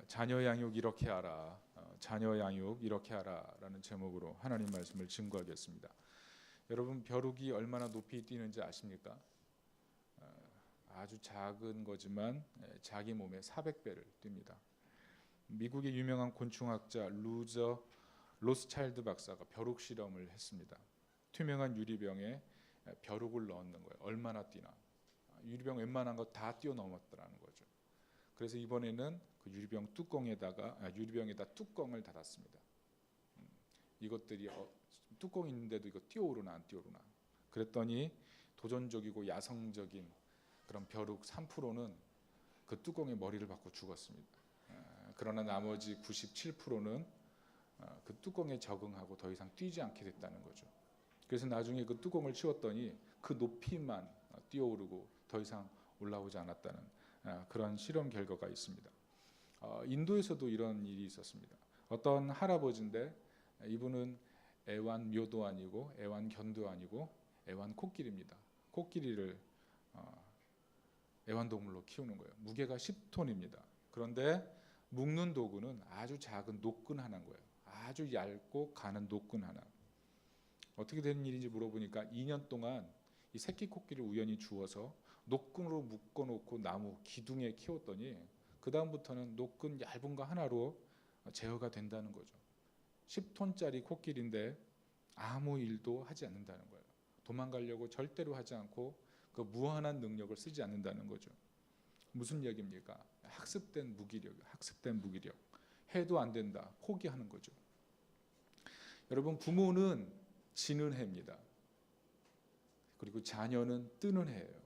자녀 양육 이렇게 하라, 자녀 양육 이렇게 하라라는 제목으로 하나님 말씀을 증거하겠습니다. 여러분, 벼룩이 얼마나 높이 뛰는지 아십니까? 아주 작은 거지만 자기 몸의 400배를 뜁니다. 미국의 유명한 곤충학자 루저 로스차일드 박사가 벼룩 실험을 했습니다. 투명한 유리병에 벼룩을 넣는 거예요. 얼마나 뛰나. 유리병 웬만한 거 다 뛰어넘었더라는 거죠. 그래서 이번에는 그 유리병에다 뚜껑을 닫았습니다. 이것들이 뚜껑이 있는데도 이거 뛰어오르나 안 뛰어오르나. 그랬더니 도전적이고 야성적인 그런 벼룩 3%는 그 뚜껑에 머리를 박고 죽었습니다. 그러나 나머지 97%는 그 뚜껑에 적응하고 더 이상 뛰지 않게 됐다는 거죠. 그래서 나중에 그 뚜껑을 치웠더니 그 높이만 뛰어오르고 더 이상 올라오지 않았다는 그런 실험 결과가 있습니다. 인도에서도 이런 일이 있었습니다. 어떤 할아버지인데 이분은 애완묘도 아니고 애완견도 아니고 애완코끼리입니다. 코끼리를 애완동물로 키우는 거예요. 무게가 10톤입니다. 그런데 묶는 도구는 아주 작은 노끈 하나인 거예요. 아주 얇고 가는 노끈 하나. 어떻게 된 일인지 물어보니까 2년 동안 이 새끼 코끼리를 우연히 주워서 노끈으로 묶어놓고 나무 기둥에 키웠더니 그 다음부터는 노끈 얇은 거 하나로 제어가 된다는 거죠. 10톤짜리 코끼리인데 아무 일도 하지 않는다는 거예요. 도망가려고 절대로 하지 않고 그 무한한 능력을 쓰지 않는다는 거죠. 무슨 얘기입니까? 학습된 무기력. 해도 안 된다. 포기하는 거죠. 여러분, 부모는 지는 해입니다. 그리고 자녀는 뜨는 해예요.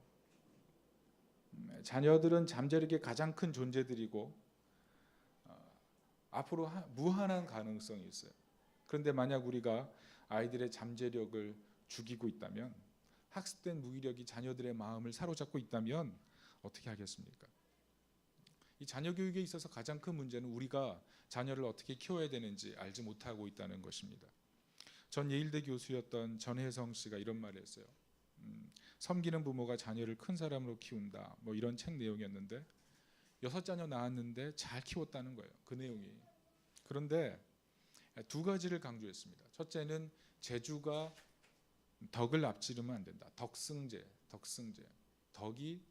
자녀들은 잠재력의 가장 큰 존재들이고 앞으로 무한한 가능성이 있어요. 그런데 만약 우리가 아이들의 잠재력을 죽이고 있다면, 학습된 무기력이 자녀들의 마음을 사로잡고 있다면 어떻게 하겠습니까? 이 자녀 교육에 있어서 가장 큰 문제는 우리가 자녀를 어떻게 키워야 되는지 알지 못하고 있다는 것입니다. 전 예일대 교수였던 전혜성 씨가 이런 말을 했어요. 섬기는 부모가 자녀를 큰 사람으로 키운다, 뭐 이런 책 내용이었는데 6자녀 낳았는데 잘 키웠다는 거예요. 그 내용이. 그런데 두 가지를 강조했습니다. 첫째는 재주가 덕을 앞지르면 안 된다. 덕승제. 덕이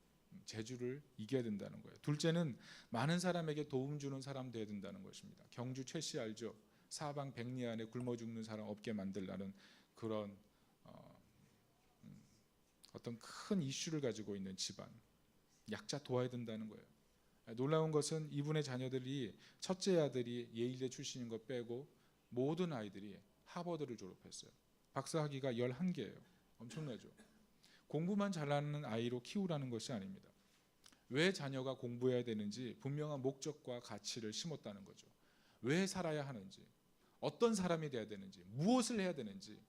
재주를 이겨야 된다는 거예요. 둘째는 많은 사람에게 도움 주는 사람 되어야 된다는 것입니다. 경주 최씨 알죠? 사방 백리 안에 굶어 죽는 사람 없게 만들라는 그런 어떤 큰 이슈를 가지고 있는 집안. 약자 도와야 된다는 거예요. 놀라운 것은 이분의 자녀들이, 첫째 아들이 예일대 출신인 거 빼고 모든 아이들이 하버드를 졸업했어요. 박사학위가 11개예요. 엄청나죠? 공부만 잘하는 아이로 키우라는 것이 아닙니다. 왜 자녀가 공부해야 되는지 분명한 목적과 가치를 심었다는 거죠. 왜 살아야 하는지, 어떤 사람이 돼야 되는지, 무엇을 해야 되는지,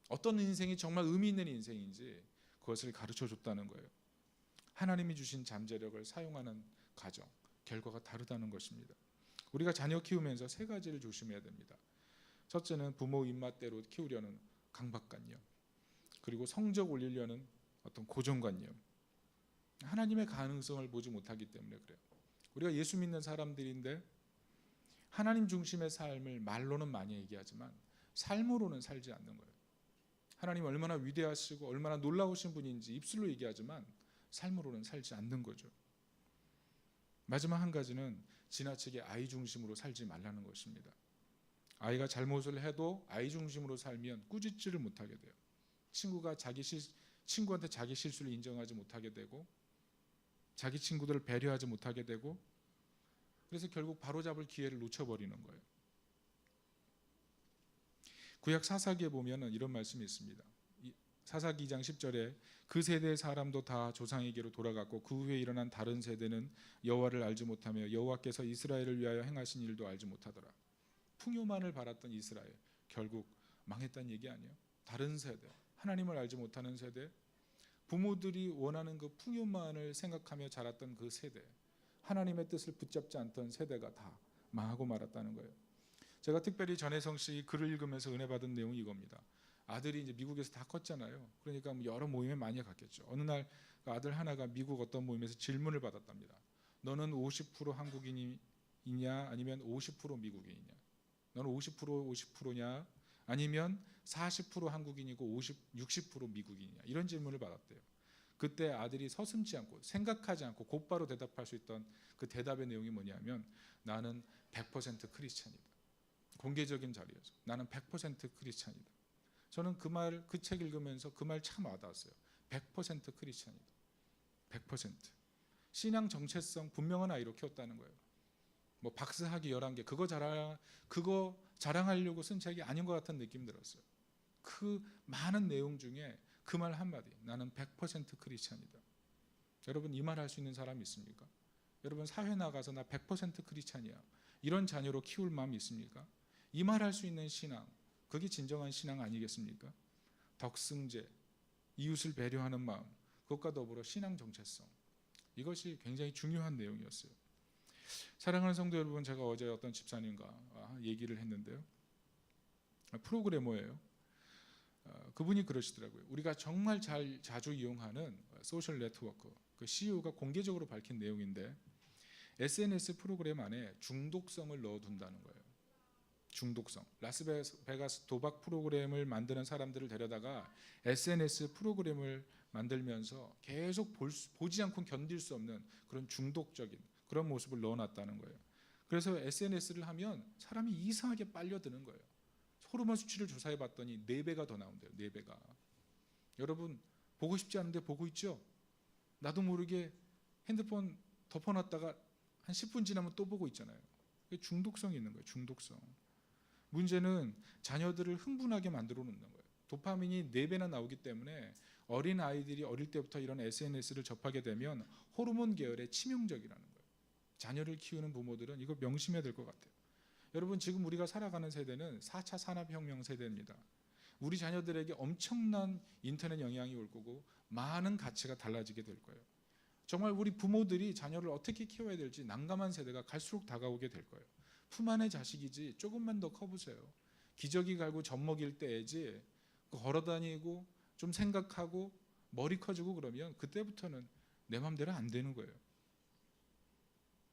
어떤 인생이 정말 의미 있는 인생인지 그것을 가르쳐 줬다는 거예요. 하나님이 주신 잠재력을 사용하는 가정, 결과가 다르다는 것입니다. 우리가 자녀 키우면서 세 가지를 조심해야 됩니다. 첫째는 부모 입맛대로 키우려는 강박관념, 그리고 성적 올리려는 어떤 고정관념. 하나님의 가능성을 보지 못하기 때문에 그래요. 우리가 예수 믿는 사람들인데 하나님 중심의 삶을 말로는 많이 얘기하지만 삶으로는 살지 않는 거예요. 하나님 얼마나 위대하시고 얼마나 놀라우신 분인지 입술로 얘기하지만 삶으로는 살지 않는 거죠. 마지막 한 가지는 지나치게 아이 중심으로 살지 말라는 것입니다. 아이가 잘못을 해도 아이 중심으로 살면 꾸짖지를 못하게 돼요. 친구한테 자기 실수를 인정하지 못하게 되고, 자기 친구들을 배려하지 못하게 되고, 그래서 결국 바로잡을 기회를 놓쳐버리는 거예요. 구약 사사기에 보면 이런 말씀이 있습니다. 사사기 2장 10절에 그 세대의 사람도 다 조상에게로 돌아갔고 그 후에 일어난 다른 세대는 여호와를 알지 못하며 여호와께서 이스라엘을 위하여 행하신 일도 알지 못하더라. 풍요만을 바랐던 이스라엘, 결국 망했다는 얘기 아니에요? 다른 세대, 하나님을 알지 못하는 세대, 부모들이 원하는 그 풍요만을 생각하며 자랐던 그 세대, 하나님의 뜻을 붙잡지 않던 세대가 다 망하고 말았다는 거예요. 제가 특별히 전혜성 씨 글을 읽으면서 은혜 받은 내용이 이겁니다. 아들이 이제 미국에서 다 컸잖아요. 그러니까 여러 모임에 많이 갔겠죠. 어느 날 아들 하나가 미국 어떤 모임에서 질문을 받았답니다. 너는 50% 한국인이 미국인이냐 아니면 50% 미국인이냐? 너는 50%냐 아니면 40% 한국인이고 60% 미국인이냐? 이런 질문을 받았대요. 그때 아들이 서슴지 않고 생각하지 않고 곧바로 대답할 수 있던 그 대답의 내용이 뭐냐면 나는 100% 크리스찬이다. 공개적인 자리에서 나는 100% 크리스찬이다. 저는 그 책 읽으면서 그 말 참 와닿았어요. 100% 크리스찬이다. 100%. 신앙 정체성 분명한 아이로 키웠다는 거예요. 뭐 박사학위 11개 그거 자랑하려고 쓴 책이 아닌 것 같은 느낌 들었어요. 그 많은 내용 중에 그 말 한마디, 나는 100% 크리스찬이다. 여러분 이 말 할 수 있는 사람이 있습니까? 여러분 사회 나가서 나 100% 크리스찬이야, 이런 자녀로 키울 마음이 있습니까? 이 말 할 수 있는 신앙, 그게 진정한 신앙 아니겠습니까? 덕승제, 이웃을 배려하는 마음, 그것과 더불어 신앙 정체성, 이것이 굉장히 중요한 내용이었어요. 사랑하는 성도 여러분, 제가 어제 어떤 집사님과 얘기를 했는데요, 프로그래머예요. 그분이 그러시더라고요. 우리가 정말 자주 이용하는 소셜 네트워크, 그 CEO가 공개적으로 밝힌 내용인데 SNS 프로그램 안에 중독성을 넣어둔다는 거예요. 중독성. 라스베가스 도박 프로그램을 만드는 사람들을 데려다가 SNS 프로그램을 만들면서 계속 보지 않고 견딜 수 없는 그런 중독적인 그런 모습을 넣어놨다는 거예요. 그래서 SNS를 하면 사람이 이상하게 빨려드는 거예요. 호르몬 수치를 조사해 봤더니 4배가 더 나온대요. 4배가. 여러분 보고 싶지 않은데 보고 있죠? 나도 모르게 핸드폰 덮어놨다가 한 10분 지나면 또 보고 있잖아요. 중독성이 있는 거예요. 중독성. 문제는 자녀들을 흥분하게 만들어 놓는 거예요. 도파민이 4배나 나오기 때문에 어린 아이들이 어릴 때부터 이런 SNS를 접하게 되면 호르몬 계열의 치명적이라는 거예요. 자녀를 키우는 부모들은 이거 명심해야 될 것 같아요. 여러분 지금 우리가 살아가는 세대는 4차 산업혁명 세대입니다. 우리 자녀들에게 엄청난 인터넷 영향이 올 거고 많은 가치가 달라지게 될 거예요. 정말 우리 부모들이 자녀를 어떻게 키워야 될지 난감한 세대가 갈수록 다가오게 될 거예요. 품 안의 자식이지 조금만 더 커보세요. 기저귀 갈고 젖 먹일 때이지 걸어다니고 좀 생각하고 머리 커지고 그러면 그때부터는 내 맘대로 안 되는 거예요.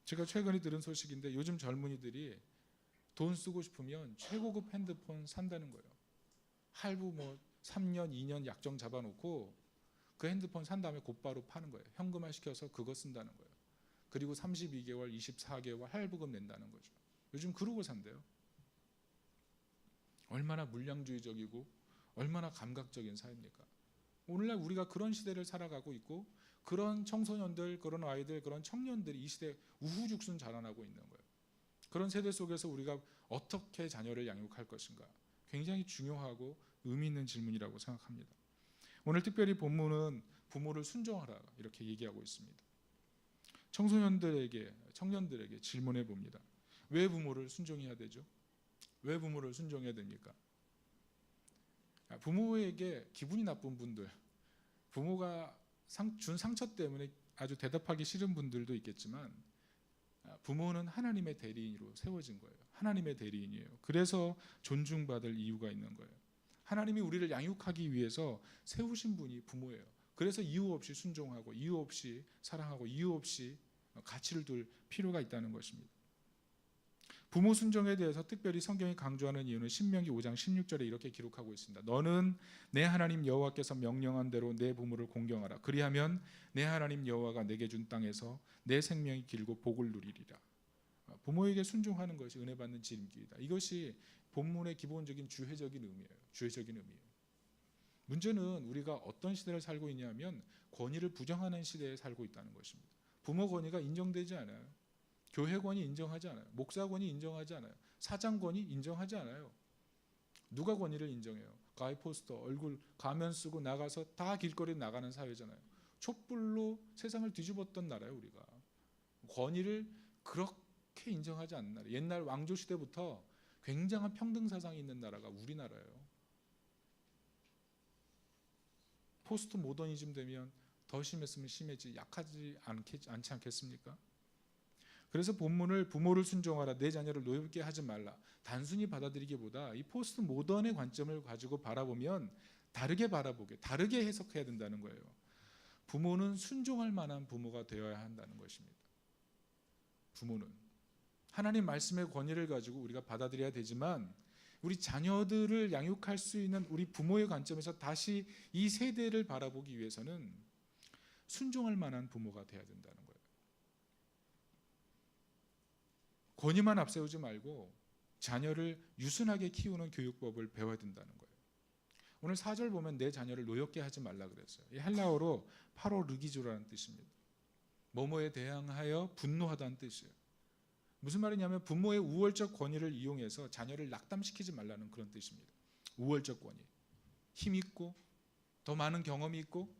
제가 최근에 들은 소식인데 요즘 젊은이들이 돈 쓰고 싶으면 최고급 핸드폰 산다는 거예요. 할부 뭐 3년, 2년 약정 잡아놓고 그 핸드폰 산 다음에 곧바로 파는 거예요. 현금화 시켜서 그거 쓴다는 거예요. 그리고 32개월, 24개월 할부금 낸다는 거죠. 요즘 그러고 산대요. 얼마나 물량주의적이고 얼마나 감각적인 사회입니까? 오늘날 우리가 그런 시대를 살아가고 있고 그런 청소년들, 그런 아이들, 그런 청년들이 이 시대에 우후죽순 자라나고 있는 거예요. 그런 세대 속에서 우리가 어떻게 자녀를 양육할 것인가, 굉장히 중요하고 의미 있는 질문이라고 생각합니다. 오늘 특별히 본문은 부모를 순종하라 이렇게 얘기하고 있습니다. 청소년들에게, 청년들에게 질문해 봅니다. 왜 부모를 순종해야 되죠? 왜 부모를 순종해야 됩니까? 부모에게 기분이 나쁜 분들, 부모가 준 상처 때문에 아주 대답하기 싫은 분들도 있겠지만 부모는 하나님의 대리인으로 세워진 거예요. 하나님의 대리인이에요. 그래서 존중받을 이유가 있는 거예요. 하나님이 우리를 양육하기 위해서 세우신 분이 부모예요. 그래서 이유 없이 순종하고 이유 없이 사랑하고 이유 없이 가치를 둘 필요가 있다는 것입니다. 부모 순종에 대해서 특별히 성경이 강조하는 이유는 신명기 5장 16절에 이렇게 기록하고 있습니다. 너는 내 하나님 여호와께서 명령한 대로 내 부모를 공경하라. 그리하면 내 하나님 여호와가 내게 준 땅에서 내 생명이 길고 복을 누리리라. 부모에게 순종하는 것이 은혜 받는 지름길이다. 이것이 본문의 기본적인 주회적인 의미예요. 주회적인 의미예요. 문제는 우리가 어떤 시대를 살고 있냐면 권위를 부정하는 시대에 살고 있다는 것입니다. 부모 권위가 인정되지 않아요. 교회 권위 인정하지 않아요. 목사 권위 인정하지 않아요. 사장 권위 인정하지 않아요. 누가 권위를 인정해요? 가이포스터, 얼굴 가면 쓰고 나가서 다 길거리에 나가는 사회잖아요. 촛불로 세상을 뒤집었던 나라예요. 우리가 권위를 그렇게 인정하지 않는 나라. 옛날 왕조 시대부터 굉장한 평등 사상이 있는 나라가 우리나라예요. 포스트 모더니즘 되면 더 심했으면 심해지 약하지 않지 않겠습니까? 그래서 본문을 부모를 순종하라, 내 자녀를 노엽게 하지 말라, 단순히 받아들이기보다 이 포스트 모던의 관점을 가지고 바라보면 다르게 바라보게, 다르게 해석해야 된다는 거예요. 부모는 순종할 만한 부모가 되어야 한다는 것입니다. 부모는 하나님 말씀의 권위를 가지고 우리가 받아들여야 되지만 우리 자녀들을 양육할 수 있는 우리 부모의 관점에서 다시 이 세대를 바라보기 위해서는 순종할 만한 부모가 돼야 된다는 거예요. 권위만 앞세우지 말고 자녀를 유순하게 키우는 교육법을 배워야 된다는 거예요. 오늘 4절 보면 내 자녀를 노엽게 하지 말라 그랬어요. 이 헬라어로 파로르기조라는 뜻입니다. 뭐뭐에 대항하여 분노하다는 뜻이에요. 무슨 말이냐면 부모의 우월적 권위를 이용해서 자녀를 낙담시키지 말라는 그런 뜻입니다. 우월적 권위, 힘 있고 더 많은 경험이 있고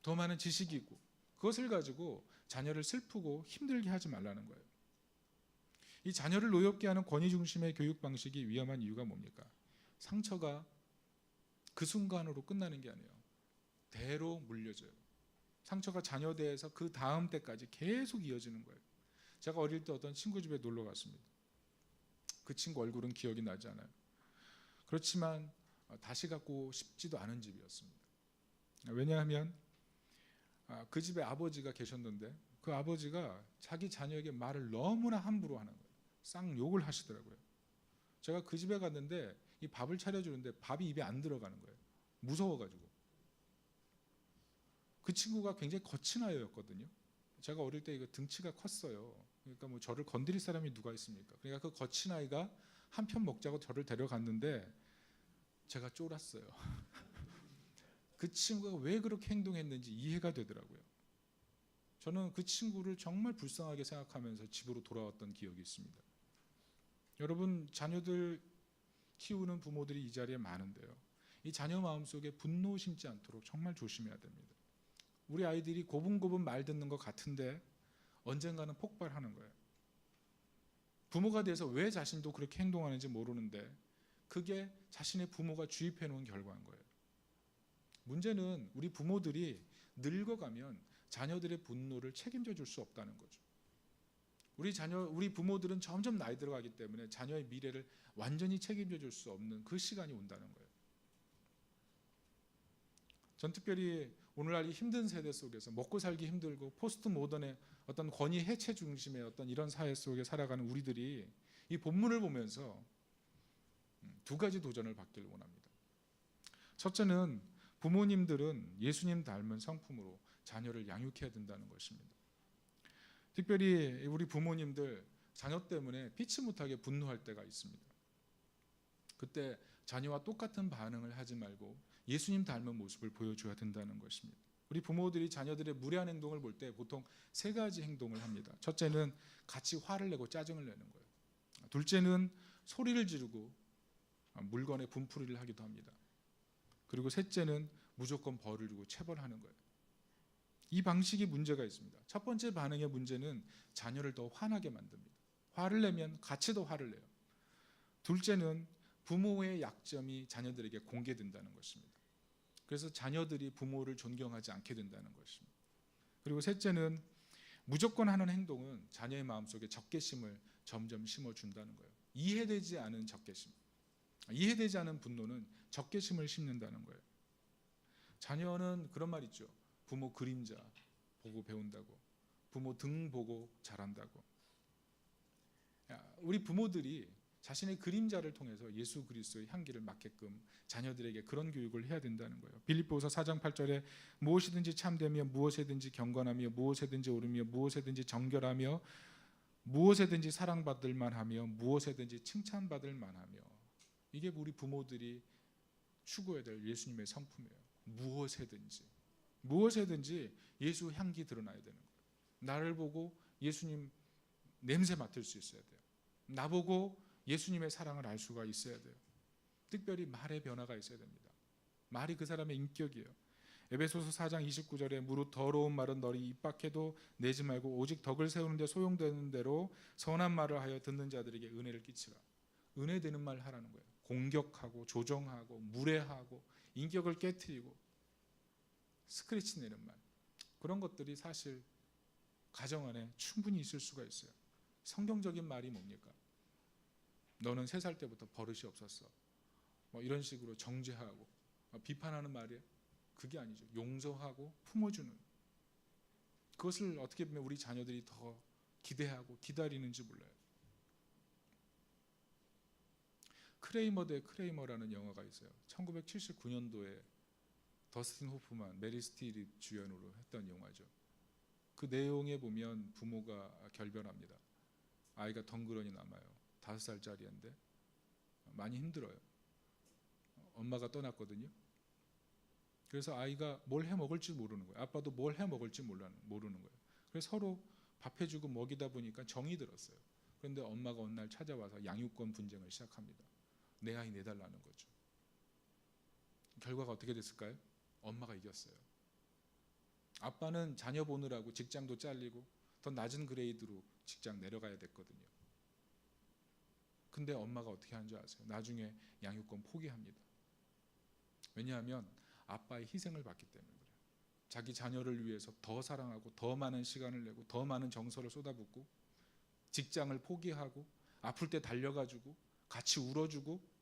더 많은 지식이 있고 그것을 가지고 자녀를 슬프고 힘들게 하지 말라는 거예요. 이 자녀를 노엽게 하는 권위 중심의 교육 방식이 위험한 이유가 뭡니까? 상처가 그 순간으로 끝나는 게 아니에요. 대로 물려져요. 상처가 자녀대에서 그 다음 때까지 계속 이어지는 거예요. 제가 어릴 때 어떤 친구 집에 놀러 갔습니다. 그 친구 얼굴은 기억이 나지 않아요. 그렇지만 다시 갖고 싶지도 않은 집이었습니다. 왜냐하면 그 집에 아버지가 계셨는데 그 아버지가 자기 자녀에게 말을 너무나 함부로 하는 거예요. 쌍욕을 하시더라고요. 제가 그 집에 갔는데 이 밥을 차려주는데 밥이 입에 안 들어가는 거예요. 무서워가지고. 그 친구가 굉장히 거친 아이였거든요. 제가 어릴 때 이거 등치가 컸어요. 그러니까 뭐 저를 건드릴 사람이 누가 있습니까? 그러니까 그 거친 아이가 한 편 먹자고 저를 데려갔는데 제가 쫄았어요. 그 친구가 왜 그렇게 행동했는지 이해가 되더라고요. 저는 그 친구를 정말 불쌍하게 생각하면서 집으로 돌아왔던 기억이 있습니다. 여러분, 자녀들 키우는 부모들이 이 자리에 많은데요. 이 자녀 마음속에 분노 심지 않도록 정말 조심해야 됩니다. 우리 아이들이 고분고분 말 듣는 것 같은데 언젠가는 폭발하는 거예요. 부모가 돼서 왜 자신도 그렇게 행동하는지 모르는데 그게 자신의 부모가 주입해 놓은 결과인 거예요. 문제는 우리 부모들이 늙어가면 자녀들의 분노를 책임져 줄 수 없다는 거죠. 우리 부모들은 점점 나이 들어가기 때문에 자녀의 미래를 완전히 책임져 줄 수 없는 그 시간이 온다는 거예요. 전 특별히 오늘날 이 힘든 세대 속에서 먹고 살기 힘들고 포스트 모던의 어떤 권위 해체 중심의 어떤 이런 사회 속에 살아가는 우리들이 이 본문을 보면서 두 가지 도전을 받기를 원합니다. 첫째는 부모님들은 예수님 닮은 성품으로 자녀를 양육해야 된다는 것입니다. 특별히 우리 부모님들 자녀 때문에 피치 못하게 분노할 때가 있습니다. 그때 자녀와 똑같은 반응을 하지 말고 예수님 닮은 모습을 보여줘야 된다는 것입니다. 우리 부모들이 자녀들의 무례한 행동을 볼 때 보통 세 가지 행동을 합니다. 첫째는 같이 화를 내고 짜증을 내는 거예요. 둘째는 소리를 지르고 물건에 분풀이를 하기도 합니다. 그리고 셋째는 무조건 벌을 주고 체벌하는 거예요. 이 방식이 문제가 있습니다. 첫 번째 반응의 문제는 자녀를 더 화나게 만듭니다. 화를 내면 같이 더 화를 내요. 둘째는 부모의 약점이 자녀들에게 공개된다는 것입니다. 그래서 자녀들이 부모를 존경하지 않게 된다는 것입니다. 그리고 셋째는 무조건 하는 행동은 자녀의 마음속에 적개심을 점점 심어준다는 거예요. 이해되지 않은 적개심, 이해되지 않은 분노는 적개심을 심는다는 거예요. 자녀는 그런 말 있죠. 부모 그림자 보고 배운다고, 부모 등 보고 자란다고. 우리 부모들이 자신의 그림자를 통해서 예수 그리스도의 향기를 맡게끔 자녀들에게 그런 교육을 해야 된다는 거예요. 빌립보서 4장 8절에 무엇이든지 참되며 무엇이든지 경건하며 무엇이든지 옳으며 무엇이든지 정결하며 무엇이든지 사랑받을 만하며 무엇이든지 칭찬받을 만하며, 이게 우리 부모들이 추구해야 될 예수님의 성품이에요. 무엇이든지 예수 향기 드러나야 되는 거예요. 나를 보고 예수님 냄새 맡을 수 있어야 돼요. 나보고 예수님의 사랑을 알 수가 있어야 돼요. 특별히 말의 변화가 있어야 됩니다. 말이 그 사람의 인격이에요. 에베소서 4장 29절에 무릇 더러운 말은 너희 입 밖에도 내지 말고 오직 덕을 세우는 데 소용되는 대로 선한 말을 하여 듣는 자들에게 은혜를 끼치라. 은혜 되는 말 하라는 거예요. 공격하고 조정하고 무례하고 인격을 깨트리고 스크래치 내는 말, 그런 것들이 사실 가정 안에 충분히 있을 수가 있어요. 성경적인 말이 뭡니까? 너는 3살 때부터 버릇이 없었어. 뭐 이런 식으로 정죄하고 비판하는 말이에요. 그게 아니죠. 용서하고 품어주는, 그것을 어떻게 보면 우리 자녀들이 더 기대하고 기다리는지 몰라요. 크레이머 대 크레이머라는 영화가 있어요. 1979년도에 더스틴 호프만, 메리 스트립 주연으로 했던 영화죠. 그 내용에 보면 부모가 결별합니다. 아이가 덩그러니 남아요. 5살짜리 인데 많이 힘들어요. 엄마가 떠났거든요. 그래서 아이가 뭘 해 먹을지 모르는 거예요. 아빠도 뭘 해 먹을지 모르는 거예요. 그래서 서로 밥 해주고 먹이다 보니까 정이 들었어요. 그런데 엄마가 어느 날 찾아와서 양육권 분쟁을 시작합니다. 내 아이 내달라는 거죠. 결과가 어떻게 됐을까요? 엄마가 이겼어요. 아빠는 자녀 보느라고 직장도 잘리고 더 낮은 그레이드로 직장 내려가야 됐거든요. 근데 엄마가 어떻게 하는 줄 아세요? 나중에 양육권 포기합니다. 왜냐하면 아빠의 희생을 받기 때문에 그래요. 자기 자녀를 위해서 더 사랑하고 더 많은 시간을 내고 더 많은 정서를 쏟아붓고 직장을 포기하고 아플 때 달려가지고 같이 울어주고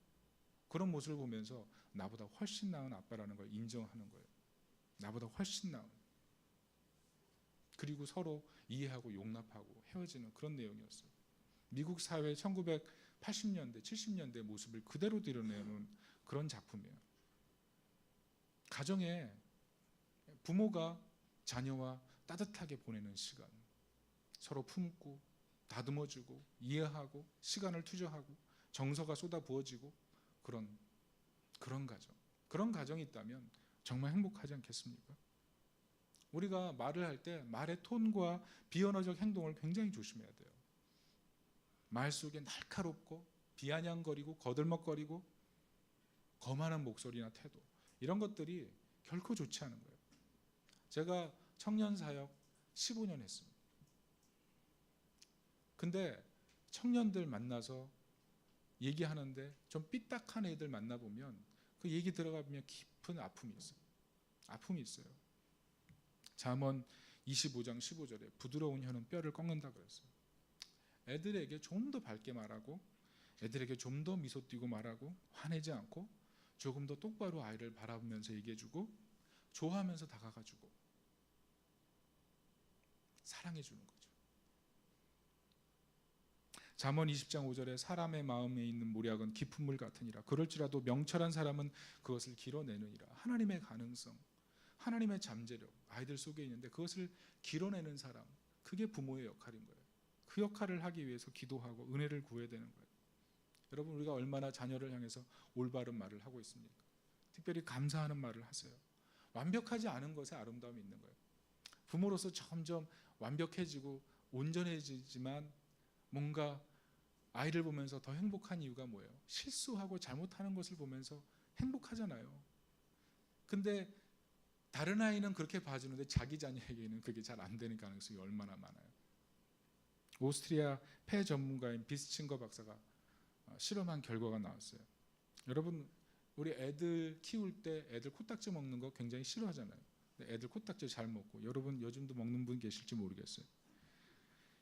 그런 모습을 보면서 나보다 훨씬 나은 아빠라는 걸 인정하는 거예요. 나보다 훨씬 나은. 그리고 서로 이해하고 용납하고 헤어지는 그런 내용이었어요. 미국 사회 1980년대, 70년대 모습을 그대로 드러내는 그런 작품이에요. 가정에 부모가 자녀와 따뜻하게 보내는 시간, 서로 품고 다듬어주고 이해하고 시간을 투자하고 정서가 쏟아부어지고 그런 가정, 그런 가정이 있다면 정말 행복하지 않겠습니까? 우리가 말을 할 때 말의 톤과 비언어적 행동을 굉장히 조심해야 돼요. 말 속에 날카롭고 비아냥거리고 거들먹거리고 거만한 목소리나 태도, 이런 것들이 결코 좋지 않은 거예요. 제가 청년 사역 15년 했습니다. 근데 청년들 만나서 얘기하는데 좀 삐딱한 애들 만나보면 그 얘기 들어가보면 깊은 아픔이 있어요. 아픔이 있어요. 잠언 25장 15절에 부드러운 혀는 뼈를 꺾는다 그랬어요. 애들에게 좀 더 밝게 말하고 애들에게 좀 더 미소 띄고 말하고 화내지 않고 조금 더 똑바로 아이를 바라보면서 얘기해주고 좋아하면서 다가가주고 사랑해주는 거죠. 잠언 20장 5절에 사람의 마음에 있는 모략은 깊은 물 같으니라. 그럴지라도 명철한 사람은 그것을 길어내느니라. 하나님의 가능성, 하나님의 잠재력 아이들 속에 있는데 그것을 길어내는 사람, 그게 부모의 역할인 거예요. 그 역할을 하기 위해서 기도하고 은혜를 구해야 되는 거예요. 여러분, 우리가 얼마나 자녀를 향해서 올바른 말을 하고 있습니까? 특별히 감사하는 말을 하세요. 완벽하지 않은 것에 아름다움이 있는 거예요. 부모로서 점점 완벽해지고 온전해지지만 뭔가 아이를 보면서 더 행복한 이유가 뭐예요? 실수하고 잘못하는 것을 보면서 행복하잖아요. 근데 다른 아이는 그렇게 봐주는데 자기 자녀에게는 그게 잘 안 되는 가능성이 얼마나 많아요. 오스트리아 폐 전문가인 비스친거 박사가 실험한 결과가 나왔어요. 여러분, 우리 애들 키울 때 애들 코딱지 먹는 거 굉장히 싫어하잖아요. 근데 애들 코딱지 잘 먹고, 여러분 요즘도 먹는 분 계실지 모르겠어요.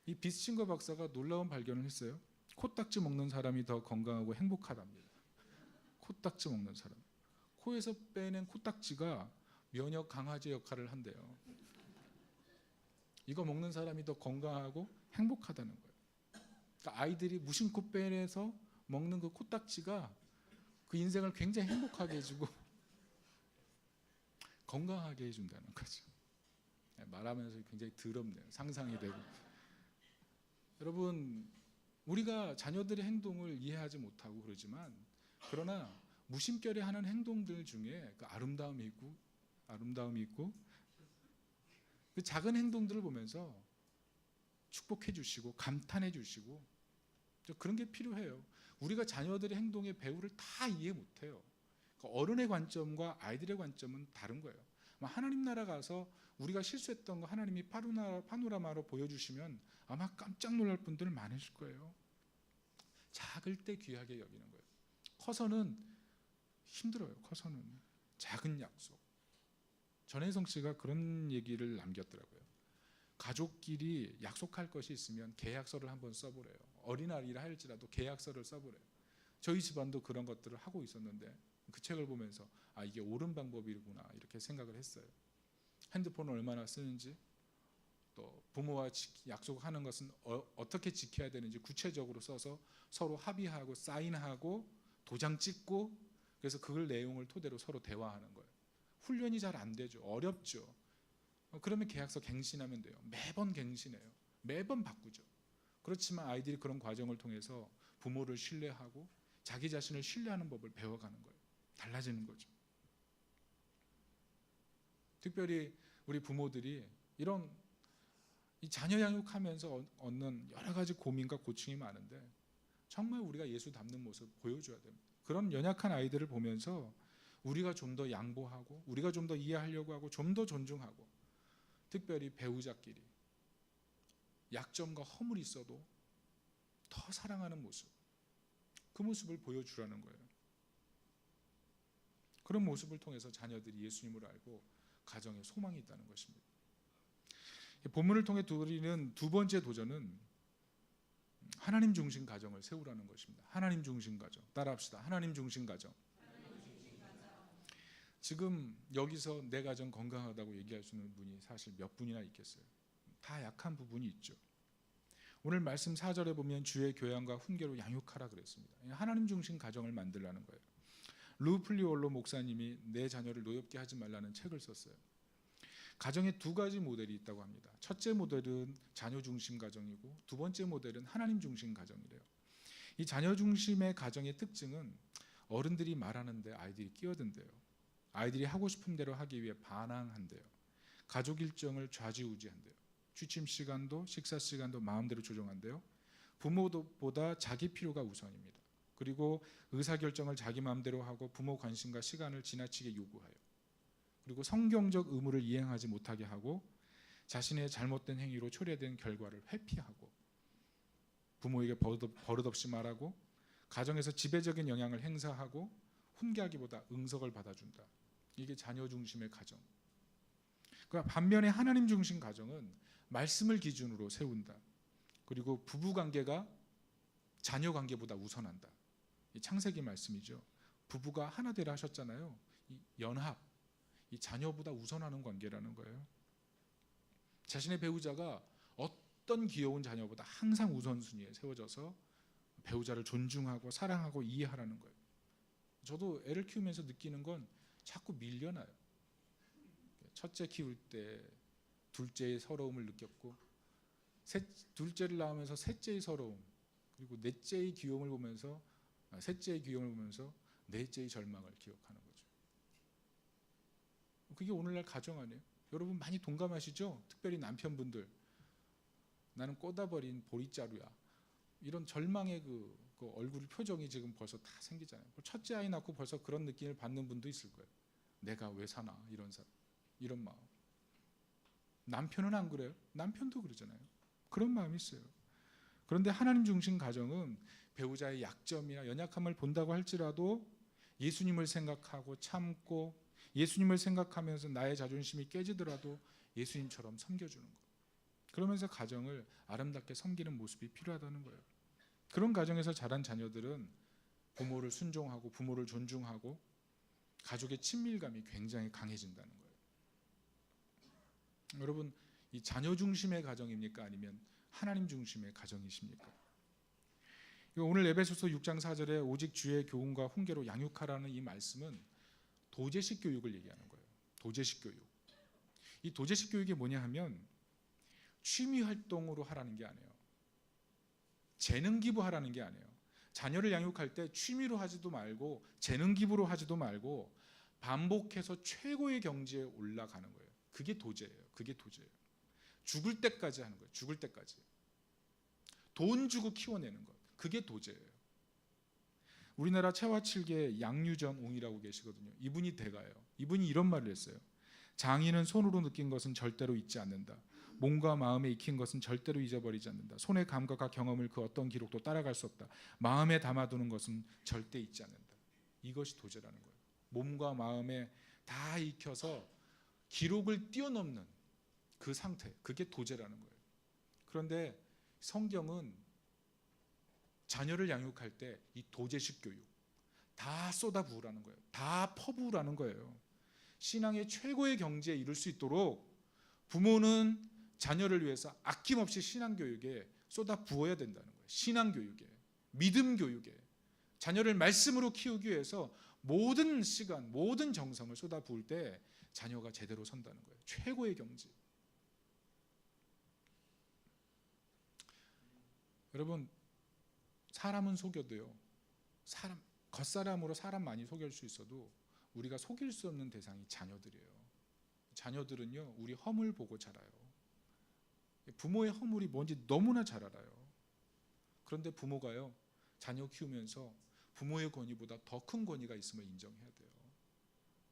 이 비스친거 박사가 놀라운 발견을 했어요. 코딱지 먹는 사람이 더 건강하고 행복하답니다. 코딱지 먹는 사람. 코에서 빼낸 코딱지가 면역 강화제 역할을 한대요. 이거 먹는 사람이 더 건강하고 행복하다는 거예요. 그러니까 아이들이 무심코 빼내서 먹는 그 코딱지가 그 인생을 굉장히 행복하게 해주고 건강하게 해준다는 거죠. 말하면서 굉장히 더럽네요. 상상이 되고. 여러분, 우리가 자녀들의 행동을 이해하지 못하고 그러지만, 그러나 무심결에 하는 행동들 중에 그 아름다움이 있고 그 작은 행동들을 보면서 축복해 주시고 감탄해 주시고 그런 게 필요해요. 우리가 자녀들의 행동의 배후를 다 이해 못해요. 그러니까 어른의 관점과 아이들의 관점은 다른 거예요. 하나님 나라 가서 우리가 실수했던 거 하나님이 파노라마로 보여주시면 아마 깜짝 놀랄 분들 많으실 거예요. 작을 때 귀하게 여기는 거예요. 커서는 힘들어요. 커서는 작은 약속. 전혜성 씨가 그런 얘기를 남겼더라고요. 가족끼리 약속할 것이 있으면 계약서를 한번 써보래요. 어린아이라 할지라도 계약서를 써보래요. 저희 집안도 그런 것들을 하고 있었는데 그 책을 보면서 이게 옳은 방법이구나 이렇게 생각을 했어요. 핸드폰을 얼마나 쓰는지, 또 부모와 약속하는 것은 어떻게 지켜야 되는지 구체적으로 써서 서로 합의하고 사인하고 도장 찍고, 그래서 그 내용을 토대로 서로 대화하는 거예요. 훈련이 잘 안 되죠. 어렵죠. 그러면 계약서 갱신하면 돼요. 매번 갱신해요. 매번 바꾸죠. 그렇지만 아이들이 그런 과정을 통해서 부모를 신뢰하고 자기 자신을 신뢰하는 법을 배워가는 거예요. 달라지는 거죠. 특별히 우리 부모들이 이런 이 자녀 양육하면서 얻는 여러 가지 고민과 고충이 많은데 정말 우리가 예수 닮는 모습 보여줘야 됩니다. 그런 연약한 아이들을 보면서 우리가 좀 더 양보하고 우리가 좀 더 이해하려고 하고 좀 더 존중하고, 특별히 배우자끼리 약점과 허물이 있어도 더 사랑하는 모습, 그 모습을 보여주라는 거예요. 그런 모습을 통해서 자녀들이 예수님을 알고 가정에 소망이 있다는 것입니다. 본문을 통해 드리는 두 번째 도전은 하나님 중심 가정을 세우라는 것입니다. 하나님 중심 가정. 따라합시다. 하나님 중심 가정. 지금 여기서 내 가정 건강하다고 얘기할 수 있는 분이 사실 몇 분이나 있겠어요. 다 약한 부분이 있죠. 오늘 말씀 4절에 보면 주의 교양과 훈계로 양육하라 그랬습니다. 하나님 중심 가정을 만들라는 거예요. 루플리올로 목사님이 내 자녀를 노엽게 하지 말라는 책을 썼어요. 가정에 두 가지 모델이 있다고 합니다. 첫째 모델은 자녀 중심 가정이고 두 번째 모델은 하나님 중심 가정이래요. 이 자녀 중심의 가정의 특징은 어른들이 말하는데 아이들이 끼어든대요. 아이들이 하고 싶은 대로 하기 위해 반항한대요. 가족 일정을 좌지우지한대요. 취침 시간도 식사 시간도 마음대로 조정한대요. 부모보다 자기 필요가 우선입니다. 그리고 의사결정을 자기 마음대로 하고 부모 관심과 시간을 지나치게 요구해요. 그리고 성경적 의무를 이행하지 못하게 하고 자신의 잘못된 행위로 초래된 결과를 회피하고 부모에게 버릇없이 말하고 가정에서 지배적인 영향을 행사하고 훈계하기보다 응석을 받아준다. 이게 자녀 중심의 가정. 그러니까 반면에 하나님 중심 가정은 말씀을 기준으로 세운다. 그리고 부부 관계가 자녀 관계보다 우선한다. 이 창세기 말씀이죠. 부부가 하나 되라 하셨잖아요. 이 연합, 이 자녀보다 우선하는 관계라는 거예요. 자신의 배우자가 어떤 귀여운 자녀보다 항상 우선순위에 세워져서 배우자를 존중하고 사랑하고 이해하라는 거예요. 저도 애를 키우면서 느끼는 건 자꾸 밀려나요. 첫째 키울 때 둘째의 서러움을 느꼈고, 둘째를 낳으면서 셋째의 서러움, 그리고 넷째의 귀여움을 보면서 셋째의 귀여움을 보면서 넷째의 절망을 기억하는 거죠. 그게 오늘날 가정 아니에요? 여러분 많이 동감하시죠? 특별히 남편분들, 나는 꽂아버린 보리자루야, 이런 절망의 그 얼굴 표정이 지금 벌써 다 생기잖아요. 첫째 아이 낳고 벌써 그런 느낌을 받는 분도 있을 거예요. 내가 왜 사나, 이런 마음. 남편은 안 그래요? 남편도 그러잖아요. 그런 마음이 있어요. 그런데 하나님 중심 가정은 배우자의 약점이나 연약함을 본다고 할지라도 예수님을 생각하고 참고, 예수님을 생각하면서 나의 자존심이 깨지더라도 예수님처럼 섬겨주는 것. 그러면서 가정을 아름답게 섬기는 모습이 필요하다는 거예요. 그런 가정에서 자란 자녀들은 부모를 순종하고 부모를 존중하고 가족의 친밀감이 굉장히 강해진다는 거예요. 여러분, 이 자녀 중심의 가정입니까? 아니면 하나님 중심의 가정이십니까? 오늘 에베소서 6장 4절에 오직 주의 교훈과 훈계로 양육하라는 이 말씀은 도제식 교육을 얘기하는 거예요. 도제식 교육. 이 도제식 교육이 뭐냐 하면 취미 활동으로 하라는 게 아니에요. 재능 기부하라는 게 아니에요. 자녀를 양육할 때 취미로 하지도 말고 재능 기부로 하지도 말고 반복해서 최고의 경지에 올라가는 거예요. 그게 도제예요. 그게 도제예요. 죽을 때까지 하는 거예요. 죽을 때까지. 돈 주고 키워내는 것. 그게 도제예요. 우리나라 채화칠계 양유전 옹이라고 계시거든요. 이분이 대가예요. 이분이 이런 말을 했어요. 장인은 손으로 느낀 것은 절대로 잊지 않는다. 몸과 마음에 익힌 것은 절대로 잊어버리지 않는다. 손의 감각과 경험을 그 어떤 기록도 따라갈 수 없다. 마음에 담아두는 것은 절대 잊지 않는다. 이것이 도제라는 거예요. 몸과 마음에 다 익혀서 기록을 뛰어넘는 그 상태, 그게 도제라는 거예요. 그런데 성경은 자녀를 양육할 때 이 도제식 교육 다 쏟아부으라는 거예요. 다 퍼부으라는 거예요. 신앙의 최고의 경지에 이룰 수 있도록 부모는 자녀를 위해서 아낌없이 신앙교육에 쏟아 부어야 된다는 거예요. 신앙교육에, 믿음 교육에, 자녀를 말씀으로 키우기 위해서 모든 시간, 모든 정성을 쏟아 부을 때 자녀가 제대로 선다는 거예요. 최고의 경지. 여러분, 사람은 속여도요, 겉사람으로 사람 많이 속일 수 있어도 우리가 속일 수 없는 대상이 자녀들이에요. 자녀들은요, 우리 허물 보고 자라요. 부모의 허물이 뭔지 너무나 잘 알아요. 그런데 부모가요, 자녀 키우면서 부모의 권위보다 더 큰 권위가 있음을 인정해야 돼요.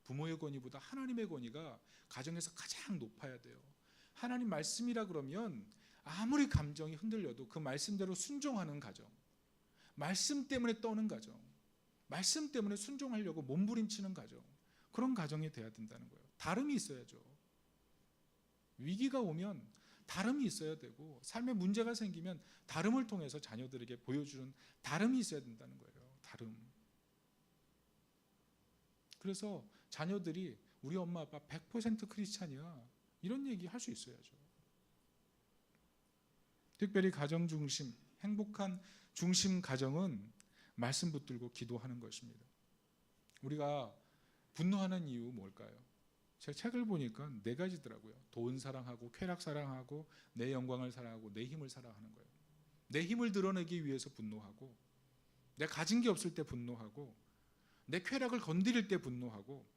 부모의 권위보다 하나님의 권위가 가정에서 가장 높아야 돼요. 하나님 말씀이라 그러면 아무리 감정이 흔들려도 그 말씀대로 순종하는 가정, 말씀 때문에 떠는 가정, 말씀 때문에 순종하려고 몸부림치는 가정, 그런 가정이 돼야 된다는 거예요. 다름이 있어야죠. 위기가 오면 다름이 있어야 되고, 삶에 문제가 생기면 다름을 통해서 자녀들에게 보여주는 다름이 있어야 된다는 거예요. 다름. 그래서 자녀들이 우리 엄마 아빠 100% 크리스찬이야, 이런 얘기 할 수 있어야죠. 특별히 가정 중심, 행복한 중심 가정은 말씀 붙들고 기도하는 것입니다. 우리가 분노하는 이유 뭘까요? 제가 책을 보니까 4가지더라고요. 돈 사랑하고, 쾌락 사랑하고, 내 영광을 사랑하고, 내 힘을 사랑하는 거예요. 내 힘을 드러내기 위해서 분노하고, 내 가진 게 없을 때 분노하고, 내 쾌락을 건드릴 때 분노하고,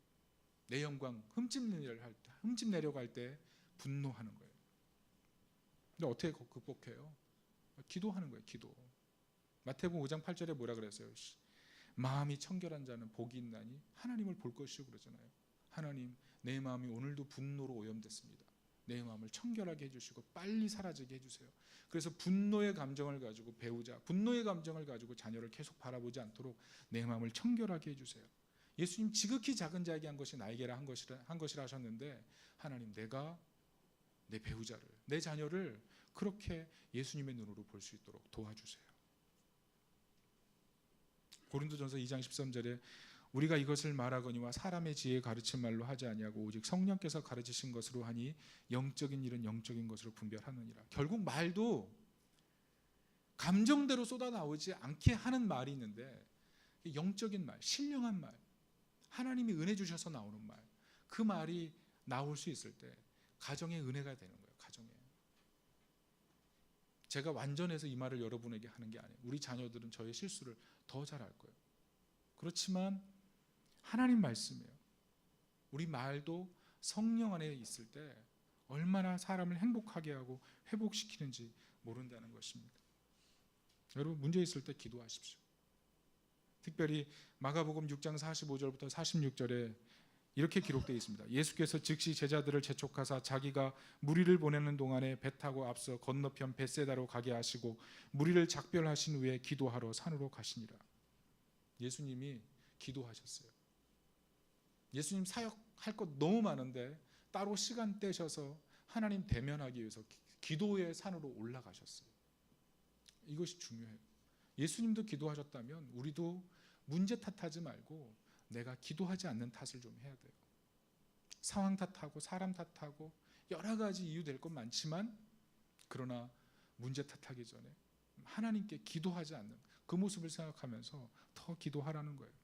내 영광 흠집내려고 할 때 분노하는 거예요. 근데 어떻게 극복해요? 기도하는 거예요. 기도. 마태복음 5장 8절에 뭐라 그랬어요? 마음이 청결한 자는 복이 있나니 하나님을 볼 것이요 그러잖아요. 하나님, 내 마음이 오늘도 분노로 오염됐습니다. 내 마음을 청결하게 해주시고 빨리 사라지게 해주세요. 그래서 분노의 감정을 가지고 배우자, 분노의 감정을 가지고 자녀를 계속 바라보지 않도록 내 마음을 청결하게 해주세요. 예수님 지극히 작은 자에게 한 것이 나에게라 한 것이라 하셨는데, 하나님, 내가 내 배우자를, 내 자녀를 그렇게 예수님의 눈으로 볼 수 있도록 도와주세요. 고린도전서 2장 13절에 우리가 이것을 말하거니와 사람의 지혜에 가르친 말로 하지 아니하고 오직 성령께서 가르치신 것으로 하니 영적인 일은 영적인 것으로 분별하느니라. 결국 말도 감정대로 쏟아나오지 않게 하는 말이 있는데, 영적인 말, 신령한 말, 하나님이 은혜 주셔서 나오는 말, 그 말이 나올 수 있을 때 가정의 은혜가 되는 거예요. 가정에. 제가 완전해서 이 말을 여러분에게 하는 게 아니에요. 우리 자녀들은 저의 실수를 더 잘 알 거예요. 그렇지만 하나님 말씀이에요. 우리 말도 성령 안에 있을 때 얼마나 사람을 행복하게 하고 회복시키는지 모른다는 것입니다. 여러분, 문제 있을 때 기도하십시오. 특별히 마가복음 6장 45절부터 46절에 이렇게 기록되어 있습니다. 예수께서 즉시 제자들을 재촉하사 자기가 무리를 보내는 동안에 배 타고 앞서 건너편 벳세다로 가게 하시고 무리를 작별하신 후에 기도하러 산으로 가시니라. 예수님이 기도하셨어요. 예수님 사역할 것 너무 많은데 따로 시간 떼셔서 하나님 대면하기 위해서 기도의 산으로 올라가셨어요. 이것이 중요해요. 예수님도 기도하셨다면 우리도 문제 탓하지 말고 내가 기도하지 않는 탓을 좀 해야 돼요. 상황 탓하고 사람 탓하고 여러 가지 이유 될 것 많지만, 그러나 문제 탓하기 전에 하나님께 기도하지 않는 그 모습을 생각하면서 더 기도하라는 거예요.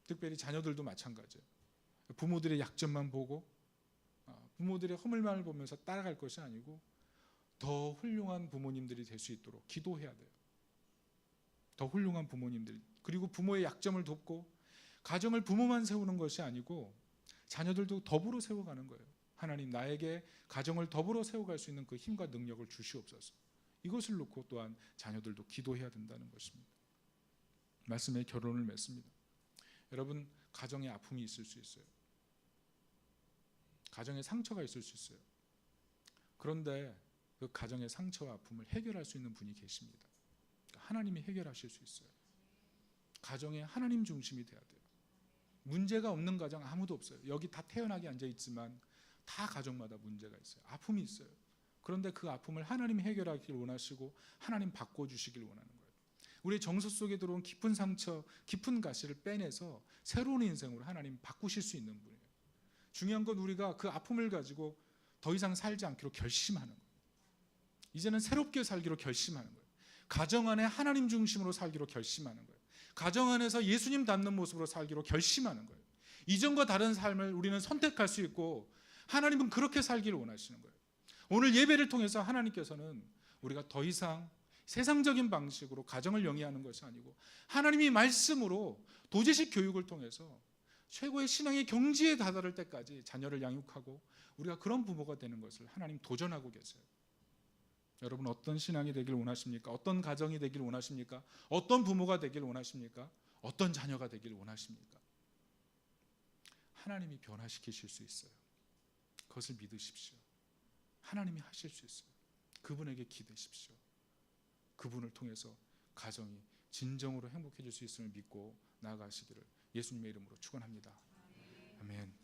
특별히 자녀들도 마찬가지예요. 부모들의 약점만 보고 부모들의 허물만을 보면서 따라갈 것이 아니고 더 훌륭한 부모님들이 될 수 있도록 기도해야 돼요. 더 훌륭한 부모님들, 그리고 부모의 약점을 돕고, 가정을 부모만 세우는 것이 아니고 자녀들도 더불어 세워가는 거예요. 하나님, 나에게 가정을 더불어 세워갈 수 있는 그 힘과 능력을 주시옵소서. 이것을 놓고 또한 자녀들도 기도해야 된다는 것입니다. 말씀의 결론을 맺습니다. 여러분, 가정에 아픔이 있을 수 있어요. 가정에 상처가 있을 수 있어요. 그런데 그 가정의 상처와 아픔을 해결할 수 있는 분이 계십니다. 하나님이 해결하실 수 있어요. 가정에 하나님 중심이 돼야 돼요. 문제가 없는 가정 아무도 없어요. 여기 다 태어나게 앉아 있지만 다 가정마다 문제가 있어요. 아픔이 있어요. 그런데 그 아픔을 하나님이 해결하기를 원하시고 하나님 바꿔주시길 원하는 거예요. 우리의 정서 속에 들어온 깊은 상처, 깊은 가시를 빼내서 새로운 인생으로 하나님 바꾸실 수 있는 분이에요. 중요한 건 우리가 그 아픔을 가지고 더 이상 살지 않기로 결심하는 거예요. 이제는 새롭게 살기로 결심하는 거예요. 가정 안에 하나님 중심으로 살기로 결심하는 거예요. 가정 안에서 예수님 닮는 모습으로 살기로 결심하는 거예요. 이전과 다른 삶을 우리는 선택할 수 있고 하나님은 그렇게 살기를 원하시는 거예요. 오늘 예배를 통해서 하나님께서는 우리가 더 이상 세상적인 방식으로 가정을 영위하는 것이 아니고 하나님이 말씀으로 도제식 교육을 통해서 최고의 신앙의 경지에 다다를 때까지 자녀를 양육하고 우리가 그런 부모가 되는 것을 하나님 도전하고 계세요. 여러분 어떤 신앙이 되길 원하십니까? 어떤 가정이 되길 원하십니까? 어떤 부모가 되길 원하십니까? 어떤 자녀가 되길 원하십니까? 하나님이 변화시키실 수 있어요. 그것을 믿으십시오. 하나님이 하실 수 있어요. 그분에게 기대십시오. 그분을 통해서 가정이 진정으로 행복해질 수 있음을 믿고 나아가시기를 예수님의 이름으로 축원합니다. 아멘.